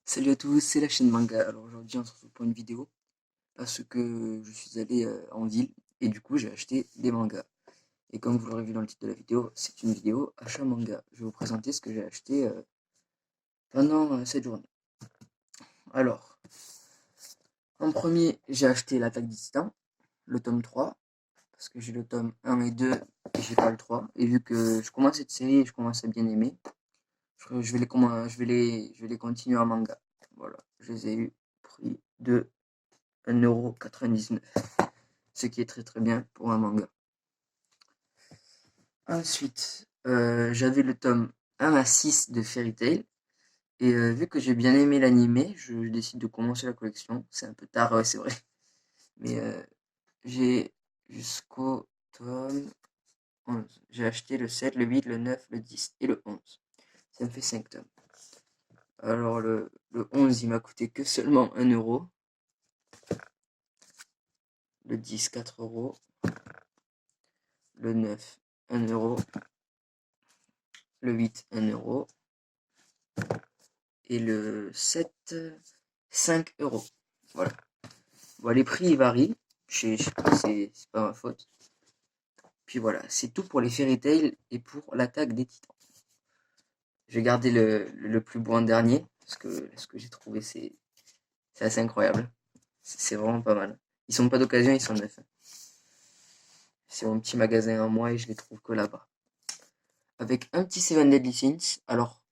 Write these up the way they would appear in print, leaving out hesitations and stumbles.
Salut à tous, c'est la chaîne Manga. Alors aujourd'hui on se retrouve pour une vidéo parce que je suis allé en ville et du coup j'ai acheté des mangas. Et comme vous l'aurez vu dans le titre de la vidéo, c'est une vidéo achat manga. Je vais vous présenter ce que j'ai acheté pendant cette journée. Alors, en premier j'ai acheté l'Attaque des Titans, le tome 3 parce que j'ai le tome 1 et 2 et j'ai pas le 3. Et vu que je commence cette série et je commence à bien aimer, je vais les continuer en manga. Voilà, je les ai eu prix de 1,99€. Ce qui est très très bien pour un manga. Ensuite, j'avais le tome 1 à 6 de Fairy Tail. Et vu que j'ai bien aimé l'animé, je décide de commencer la collection. C'est un peu tard, ouais, c'est vrai. Mais j'ai jusqu'au tome 11. J'ai acheté le 7, le 8, le 9, le 10 et le 11. Ça me fait 5 tomes. Alors le 11, il m'a coûté que seulement 1€. Le 10, 4€. Le 9, 1€. Le 8, 1€. Et le 7, 5€. Voilà. Bon, les prix ils varient. Je sais pas, c'est pas ma faute. Puis voilà, c'est tout pour les Fairy Tail et pour l'attaque des Titans. J'ai gardé le plus beau en dernier, parce que ce que j'ai trouvé, c'est assez incroyable. C'est vraiment pas mal. Ils sont pas d'occasion, ils sont neufs. C'est mon petit magasin à moi et je les trouve que là-bas. Avec un petit Seven Deadly Sins. Alors,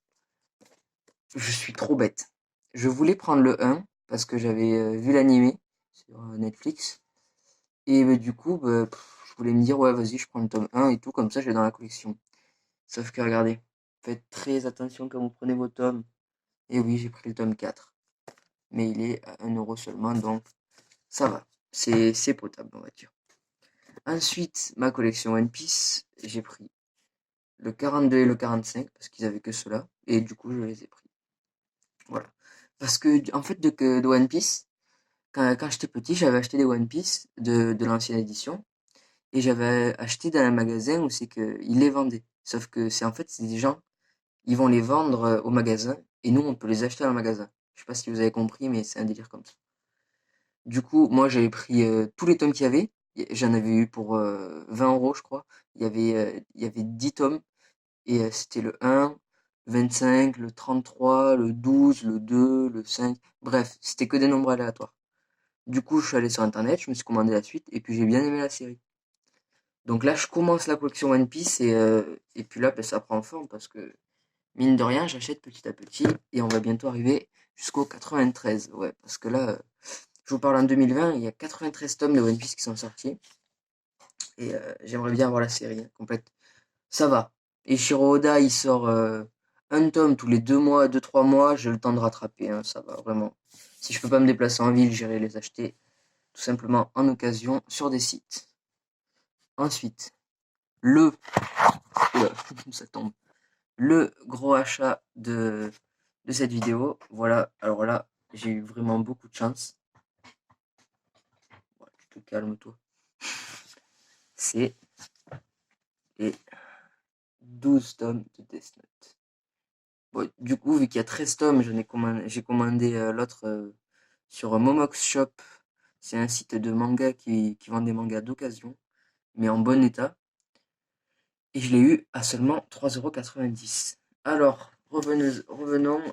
je suis trop bête. Je voulais prendre le 1 parce que j'avais vu l'animé sur Netflix. Et du coup, je voulais me dire, ouais, vas-y, je prends le tome 1 et tout, comme ça, je l'ai dans la collection. Sauf que regardez, faites très attention quand vous prenez vos tomes. Et oui, j'ai pris le tome 4. Mais il est à 1€ seulement, donc ça va. C'est potable, on va dire. Ensuite, ma collection One Piece, j'ai pris le 42 et le 45, parce qu'ils avaient que cela. Et du coup, je les ai pris. Voilà. Parce que, en fait, de One Piece, quand j'étais petit, j'avais acheté des One Piece de l'ancienne édition. Et j'avais acheté dans un magasin où c'est qu'ils les vendaient. Sauf que c'est des gens, ils vont les vendre au magasin et nous on peut les acheter dans le magasin. Je sais pas si vous avez compris, mais c'est un délire comme ça. Du coup, moi j'avais pris tous les tomes qu'il y avait. J'en avais eu pour 20€, je crois. Il y avait 10 tomes et c'était le 1, 25, le 33, le 12, le 2, le 5. Bref, c'était que des nombres aléatoires. Du coup, je suis allé sur internet, je me suis commandé la suite et puis j'ai bien aimé la série. Donc là, je commence la collection One Piece et puis là, ça prend forme parce que, mine de rien, j'achète petit à petit et on va bientôt arriver jusqu'au 93. Ouais, parce que là, je vous parle en 2020, il y a 93 tomes de One Piece qui sont sortis et j'aimerais bien avoir la série complète. Ça va. Et Shiro Oda, il sort un tome tous les 2 mois, 2-3 mois, j'ai le temps de rattraper, hein, ça va vraiment. Si je peux pas me déplacer en ville, j'irai les acheter tout simplement en occasion sur des sites. Ensuite, le... Oula, ça tombe. Le gros achat de cette vidéo. Voilà, alors là, j'ai eu vraiment beaucoup de chance. Ouais, tu te calmes, toi. C'est les 12 tomes de Death Note. Bon, du coup, vu qu'il y a 13 tomes, j'ai commandé l'autre sur Momox Shop. C'est un site de manga qui vend des mangas d'occasion, mais en bon état. Et je l'ai eu à seulement 3,90€. Alors, revenons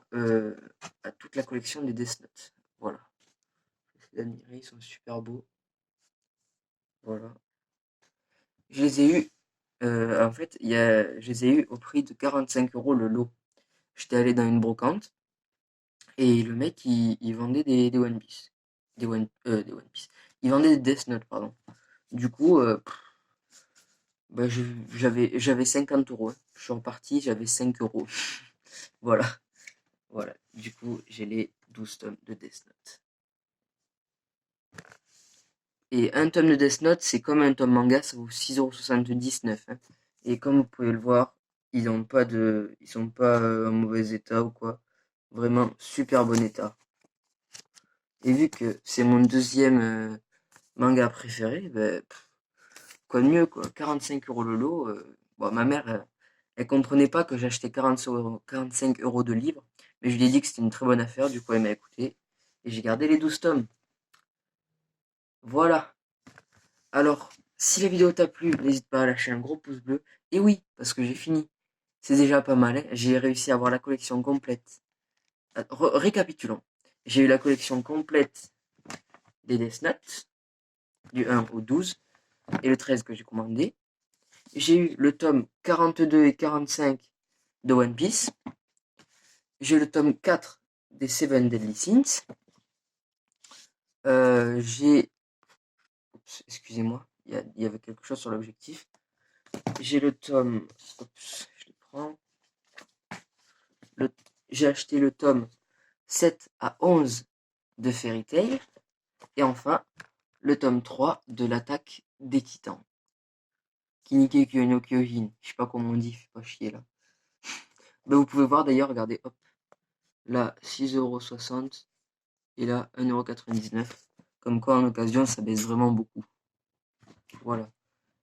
à toute la collection des Death Note. Voilà. D'admirer, ils sont super beaux. Voilà. Je les ai eus, en fait, je les ai eus au prix de 45€ le lot. J'étais allé dans une brocante et le mec, il vendait des One Piece. Des One Piece. Il vendait des Death Note, pardon. Du coup, j'avais 50€. Je suis reparti, j'avais 5€. Voilà. Voilà. Du coup, j'ai les 12 tomes de Death Note. Et un tome de Death Note, c'est comme un tome manga, ça vaut 6,79€. Hein. Et comme vous pouvez le voir, ils sont pas en mauvais état ou quoi. Vraiment super bon état. Et vu que c'est mon deuxième manga préféré, quoi de mieux quoi. 45€ le lot. Bon, ma mère, elle comprenait pas que j'achetais 45€ de livres. Mais je lui ai dit que c'était une très bonne affaire, du coup elle m'a écouté. Et j'ai gardé les 12 tomes. Voilà. Alors, si la vidéo t'a plu, n'hésite pas à lâcher un gros pouce bleu. Et oui, parce que j'ai fini. C'est déjà pas mal, hein. J'ai réussi à avoir la collection complète. Récapitulons. J'ai eu la collection complète des Death Note, du 1 au 12, et le 13 que j'ai commandé. J'ai eu le tome 42 et 45 de One Piece. J'ai eu le tome 4 des Seven Deadly Sins. J'ai... Excusez-moi, il y avait quelque chose sur l'objectif. J'ai le tome... Je le prends. J'ai acheté le tome 7 à 11 de Fairy Tail. Et enfin, le tome 3 de l'attaque des titans. Kinikeki no Kyojin. Je sais pas comment on dit, fais pas chier là. Ben, vous pouvez voir d'ailleurs, regardez, hop. Là, 6,60 € et là, 1,99 €. Comme quoi, en occasion, ça baisse vraiment beaucoup. Voilà.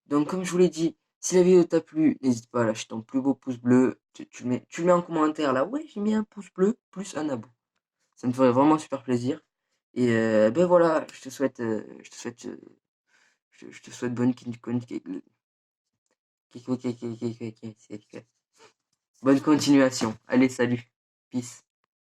Donc, comme je vous l'ai dit, si la vidéo t'a plu, n'hésite pas à lâcher ton plus beau pouce bleu. Tu le mets en commentaire là. Ouais, j'ai mis un pouce bleu plus un abo. Ça me ferait vraiment super plaisir. Et ben voilà, je te souhaite bonne continuation. Allez, salut. Peace.